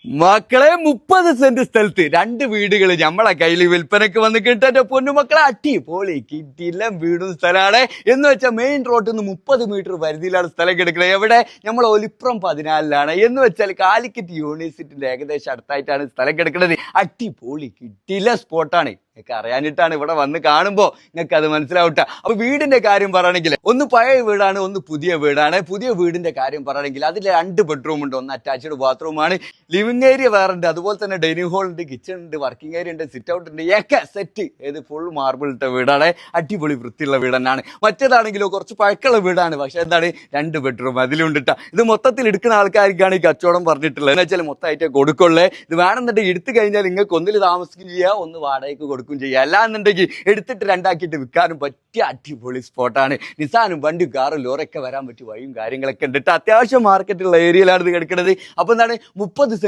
മക്കളെ 30 സെന്റ് സ്ഥലത്ത് 2 വീടുകൾ നമ്മളെ കയ്യിൽ വിൽപ്പനക്ക് വന്ന് കിട്ടന്റെ പൊന്നുമക്കളെ അടിപൊളി കിട്ടില്ല വീടും സ്ഥലമാണ് എന്ന് വെച്ചാൽ മെയിൻ റോഡിൽ നിന്ന് 30 മീറ്റർ പരിധിയിലാണ് സ്ഥലം കിടക്കുന്നത്. എവിടെ? നമ്മൾ ഒലിപ്പുറം 14 എന്ന് വെച്ചാൽ കാലിക്കറ്റ് യൂണിവേഴ്സിറ്റിന്റെ ഏകദേശം അടുത്തായിട്ടാണ് സ്ഥലം കിടക്കുന്നത്. അടിപൊളി കിട്ടില്ല സ്പോട്ടാണ്. നിങ്ങൾക്ക് അറിയാനിട്ടാണ് ഇവിടെ വന്ന് കാണുമ്പോൾ നിങ്ങൾക്ക് അത് മനസ്സിലാവട്ടെ. അപ്പൊ വീടിന്റെ കാര്യം പറയുകയാണെങ്കിൽ ഒന്ന് പഴയ വീടാണ്, ഒന്ന് പുതിയ വീടാണ്. പുതിയ വീടിന്റെ കാര്യം പറയുകയാണെങ്കിൽ അതിൽ 2 ബെഡ്റൂം ഉണ്ട്, ഒന്ന് അറ്റാച്ച്ഡ് ബാത്റൂമാണ്, ലിവിംഗ് ഏരിയ വേറെ ഉണ്ട്, അതുപോലെ തന്നെ ഡൈനിങ് ഹാൾ ഉണ്ട്, കിച്ചൺ ഉണ്ട്, വർക്കിംഗ് ഏരിയ ഉണ്ട്, സിറ്റ് ഔട്ട് ഉണ്ട്, ഒക്കെ സെറ്റ്. ഏത് ഫുൾ മാർബിൾ ഇട്ട വീടാണ്. അടിപൊളി വൃത്തിയുള്ള വീട് തന്നെയാണ്. മറ്റേതാണെങ്കിലോ കുറച്ച് പഴക്കമുള്ള വീടാണ്, പക്ഷെ എന്താണ് 2 ബെഡ്റൂം അതിലുണ്ടിട്ട. ഇത് മൊത്തത്തിൽ എടുക്കുന്ന ആൾക്കാർക്കാണ് ഈ കച്ചവടം പറഞ്ഞിട്ടുള്ളത്. എന്ന് വെച്ചാൽ മൊത്തമായിട്ട് കൊടുക്കുള്ളേ. ഇത് വേണമെന്നുണ്ടെങ്കിൽ എടുത്തു കഴിഞ്ഞാൽ നിങ്ങൾക്ക് ഒന്നിൽ താമസിക്കുകയും ചെയ്യാം, ഒന്ന് വാടകയ്ക്ക് കൊടുക്കുകയും ചെയ്യാം. അല്ലാന്നുണ്ടെങ്കിൽ എടുത്തിട്ട് 2 ആക്കിയിട്ട് വിൽക്കാനും പറ്റിയ അടിപൊളി സ്പോട്ടാണ്. നിസാനും വണ്ടി കാറും ലോറൊക്കെ വരാൻ പറ്റിയ വഴിയും കാര്യങ്ങളൊക്കെ ഉണ്ട്. അത്യാവശ്യം മാർക്കറ്റുള്ള ഏരിയയിലാണ് ഇത് കിടക്കുന്നത്. അപ്പൊ എന്താണ് 30 സെന്റ്